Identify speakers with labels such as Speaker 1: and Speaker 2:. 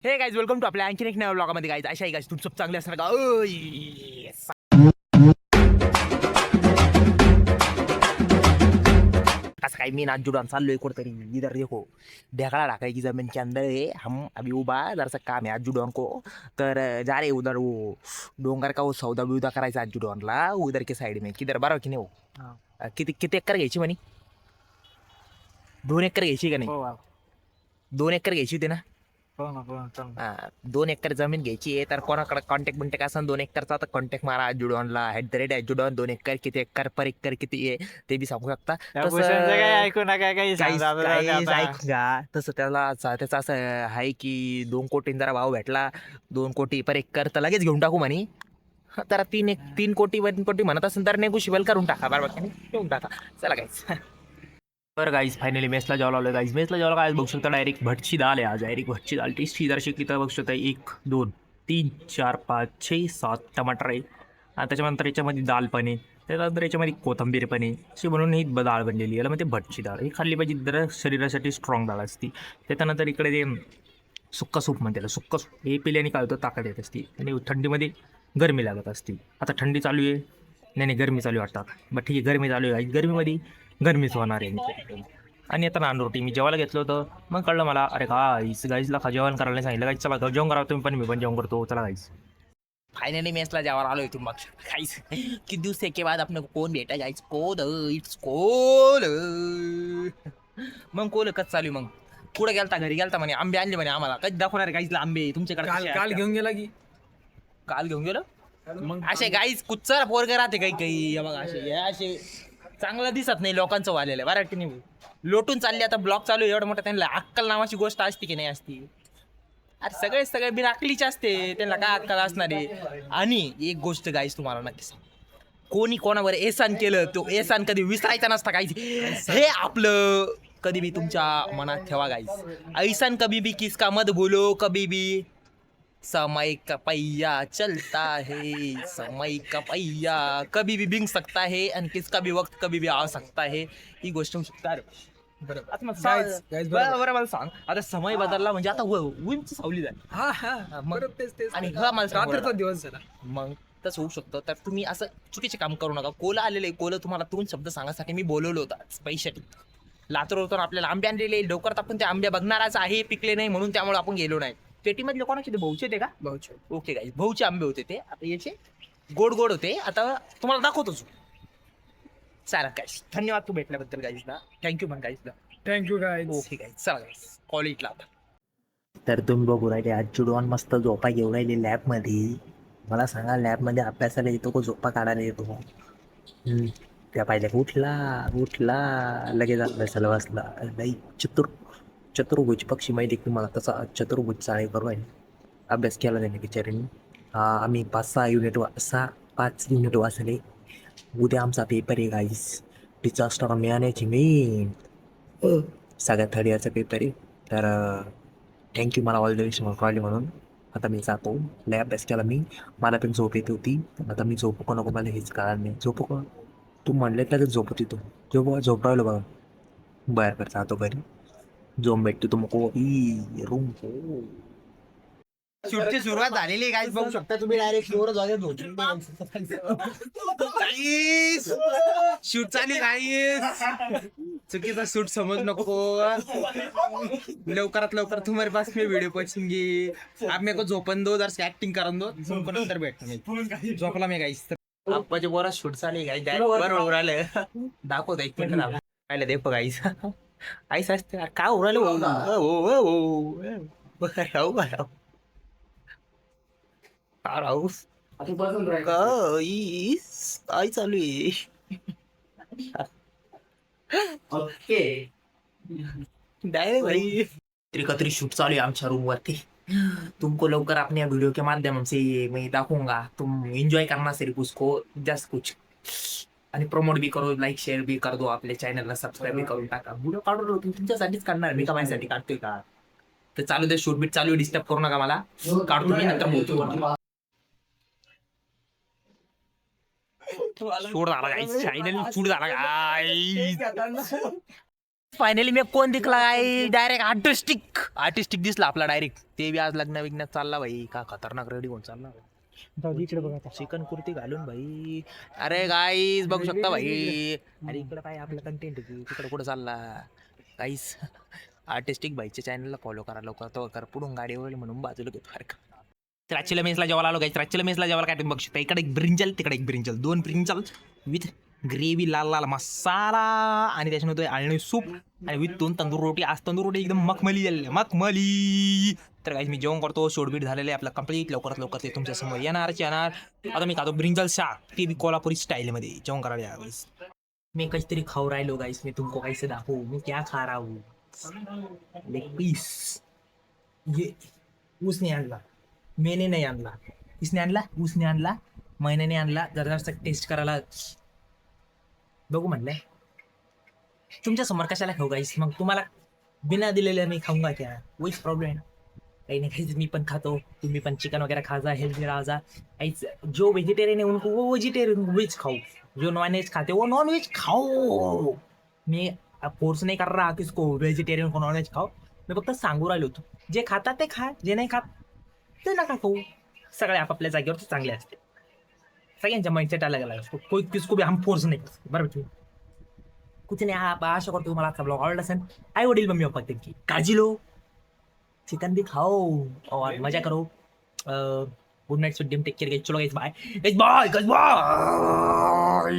Speaker 1: हे guys welcome to आपल्या आणखीन एक नव्या ब्लॉगामध्ये गाईज अशा आहे गाईज तुमचं सब चांगले असणार का असं काही मी नाच जुडान चाललोय कुठतरी इधर देखो ढेकळा ढाका की जमीन के अंदर है हम अभी उबा जरा सा काम है आज जुडॉन को तर जा रहे उधर वो डोंगर का वो सौदा बिवदा करायचा आज जुडॉनला उधर के साइड में किधर बरोबर की नाही हो किती किती एकर घ्यायची म्हणे 2 एकर घ्यायची का नाही 2 एकर घ्यायची होती ना 2 एकर जमीन घ्यायची आहे तर कोणाकडे कॉन्टॅक्ट असेल 2 एकरचा तर कॉन्टॅक्ट मारा जुडॉनला @जुडॉन 2 एकर किती एकर पर एकर किती आहे ते बी सांगू शकता
Speaker 2: ऐकू नका काही
Speaker 1: ऐका तसं त्याचं असं आहे की 2 कोटी जरा भाव भेटला 2 कोटी पर एकर तर लगेच घेऊन टाकू म्हणे तर 3 कोटी 1 कोटी म्हणत असेल तर नेगोशिएबल करून टाका बरोबर घेऊन टाका चला गाईस बरं गाईज फायनली मेसला जेवायला आलो गाईज मेसला जेवायला काय बघू शकता डायरेक्ट भटची दाल आहे आज डायरेक्ट भटची दाल टेस्टी जरशी किती बघू शकता 1 2 3 4 5 6 7 टमाटर आहे आणि त्याच्यानंतर याच्यामध्ये दाल पण आहे त्याच्यानंतर याच्यामध्ये कोथिंबीर पण आहे अशी म्हणून ही डाळ बनलेली याला म्हणजे भटची डाळ ही खाल्ली पाहिजे जरा शरीरासाठी स्ट्रॉंग डाळ असती त्याच्यानंतर इकडे ते सुक्का सूप म्हणते सुक्का सूप हे पिल्याने काय होतं ताकद येत असते आणि थंडीमध्ये गरमी लागत असते आता थंडी चालू आहे नाही गरमी चालू वाटतात बट ठीक आहे गरमी चालू आहे गरमीमध्ये गरमीच होणार आहे आणि आता नान रोटी मी जेवायला घेतलं होतं मग कळलं मला अरे गाईजला जेवण करायला सांगितलं गाईज चला जेवण करा तुम्ही पण मी पण जेवण करतो चला गाईज फायनली मेसला जेवायला आलोय तुम्ही मग गाईज किती दिवस के बाद आपण कोण भेटा जायचं कोल इट्स कोल मग कोल कसं चालू मग पुढे गेलता घरी गेलता म्हणे आंबे आणले म्हणे आम्हाला कधी दाखवणार गाईजला आंबे तुमच्याकडे
Speaker 2: काल घेऊन गेला की
Speaker 1: काल घेऊन गेलो मग असे गाईज कुच्चर पोरगे राहते काही बघा असे चांगलं दिसत नाही लोकांचं वालेलं बरं की नाही लोटून चालले आता ब्लॉक चालू एवढं मोठं त्यांना अक्कल नावाची गोष्ट असते की नाही असती अरे सगळे बिनाकलीचे असते त्यांना काय अक्कल असणार आहे आणि एक गोष्ट गाईज तुम्हाला नक्की सांग कोणी कोणावर एहसान केलं तो एहसान कधी विसरायचा नसता गाईज हे आपलं कधी बी तुमच्या मनात ठेवा गाईज ऐसान कभी भी किसका मत बोलो कभी भी समय का पहिया चलता है समय का पहिया कभी भी बिंग सकता है आणि किसका भी वक्त कभी भी आ सकता है ही गोष्ट होऊ शकता बरोबर मला सांग आता समय बदलला म्हणजे आता उंच सावली झाली आणि रात्रीचा दिवस झाला मग तसं होऊ शकतं तर तुम्ही असं चुकीचे काम करू नका कोला आलेले कोलं तुम्हाला 2 शब्द सांगण्यासाठी मी बोलवलं होतं पैशासाठी लातूरवरून आपल्याला आंबे आणलेले लवकर आपण ते आंबे बघणारच आहे पिकले नाही म्हणून त्यामुळे आपण गेलो नाही पेटीमधले कोणाचे ते भाऊचे ते का भाऊचे ओके गाईज भाऊचे आंबे होते ते आता याचे गोड होते आता तुम्हाला दाखवतोच चालेल गाईज धन्यवाद तू भेटल्याबद्दल गाईजला थँक्यू पण गाईजला
Speaker 2: थँक्यू गाईज
Speaker 1: ओके गाईज चला गाईज कॉलेजला आता तर तुम्ही बघू राहिले आज जुडवान मस्त झोपा घेऊन राहिले लॅबमध्ये मला सांगा लॅबमध्ये अभ्यासाला येतो को झोपा काढायला येतो त्या पाहिजे उठला लगेच अभ्यासाला बसला नाही चतुर्भुज पक्षी माहिती तुम्हाला तसा चतुर्भुज चाळे करू आहे अभ्यास केला नाही बिचारीने आम्ही 5 युनिट वाचले उद्या आमचा पेपर आहे गाईस डिझास्टर मिळाण्याची मेन सगळ्यात 3rd इयरचा पेपर आहे तर थँक्यू मला ऑल द बेस्ट कॉलेज म्हणून आता मी जातो लय अभ्यास केला मी मला पण झोप येत होती आता मी झोपू नको मला हेच कारण नाही झोपू का तू म्हणले तर झोपत येतो झोप राहिलो बघा बरं जातो घरी झोम भेटतो तुमको रूम शूटची सुरुवात झालेली गाईस बघू शकता तुम्ही डायरेक्ट फ्लोअर जाऊन शूट चालू गाईस चुकीचा शूट समज नको लवकरात लवकर तुम्हारे पास मी व्हिडिओ पहुंचेंगे आप मेरे को झोपन दो जरा ऍक्टिंग करून दो नंतर भेटतो मी झोपला मी गाईस तर आप्पाचे बोरा शूट चालू गाईस बरोबर आलं दाखवतो 1 मिनिट राहिलं दे गाईस आईस असते काय उराले काय चालू आहे ओके डायरेक्ट भाई त्रिकत्री शूट चालू है आमच्या रूम वरती तुमको लवकर अपने वीडियो के माध्यम से मैं दाखवूंगा तुम एंजॉय करना सिर्फ उसको जस्ट कुछ आणि प्रमोट भी करो लाईक शेअर भी कर दो आपल्या चॅनलला सबस्क्राईब भी करून टाका व्हिडिओ काढून तुमच्यासाठीच काढणार मी का माझ्यासाठी काढतोय का तर चालू दे शूट बीट चालू डिस्टर्ब करू नका मला काढतो मी नंतर बोलतो शूट झाला गाईस फायनली शूट झाला गाईस फायनली मी कोण दिखला आहे डायरेक्ट आर्टिस्टिक दिसला आपला डायरेक्ट. ते बी आज लग्न विग्नात चालला भाई. का खतरनाक रेडी होऊन चालला
Speaker 2: इकडे बघा आता.
Speaker 1: चिकन कुर्ती घालून भाई. अरे गाईज बघू शकता भाई. अरे इकडं काय आपलं कंटेंट तिकडे कुठं चालला गाईज. आर्टिस्टिक भाईच्या चॅनलला फॉलो करा लवकर. तो कर पुढून गाडीवर म्हणून बाजूला घेतो अरे का. राचीला मेसला जेवायला आलो गाईज. राचीला मेसला जेवायला काय तुम्ही बघू शकता. इकडे एक ब्रिंजल तिकडे एक ब्रिंजल. 2 ब्रिंजल विथ ग्रेव्ही लाल लाल मसाला आणि त्याच्यानंतर आळणी सूप आणि विथ 2 तंदूर रोटी. आज तंदूर रोटी एकदम मखमली झालेली मखमली. तर काही मी जेवण करतो. शोडबीट झालेलं आहे आपलं कंप्लीट. लवकरात लवकर ते तुमच्या समोर येणारच येणार. आता मी खातो ब्रिंजल शाक. ते बी कोल्हापुरी स्टाईलमध्ये जेवण करायला यावेळेस. मैं काहीतरी खाऊ राहिलो गाइस. मैं तुमको कैसे दाखवू मैं क्या खा रहा हूँ. Leg piece. ये उसने आणला मैंने नाही आणला. इसने आणला उसने आणला मैंने नाही आणला. जरा टेस्ट करायला बघू म्हणलंय. तुमच्या समोर कशाला खाऊ गाईस. मग तुम्हाला बिना दिलेल्या मी खाऊंगा क्या. वहीच प्रॉब्लेम. काही नाही काहीच मी पण खातो. तुम्ही पण चिकन वगैरह खा जा. हेल्थी राहा जा. काहीच जो वेजिटेरियन है उनको वो वेजिटेरियन वेज खाओ. जो नॉन वेज खाते वो नॉन वेज खाओ. मी फोर्स नाही कर रहा किसको वेजिटेरियन को नॉन वेज खाओ. मी फक्त सांगू राहिलो होतो. जे खातात ते खा. जे नाही खात ते नका खाऊ. सगळे आपापल्या जागेवर चांगले असते. सगळ्यांच्या माइंडसेट अलग अलग असतो. कोई किसको भी हम फोर्स नाही करतो. बरोबर. कुछ नाही. आशा करतो तुम्हाला आजचा ब्लॉग आवडला असेल. आई वडील मम्मी पप्पा त्यांची काळजी लो. चिकन भी खाओ और मजा करो. Good night sweet dream. Take care guys. चलो गाइस बाय. Guys bye.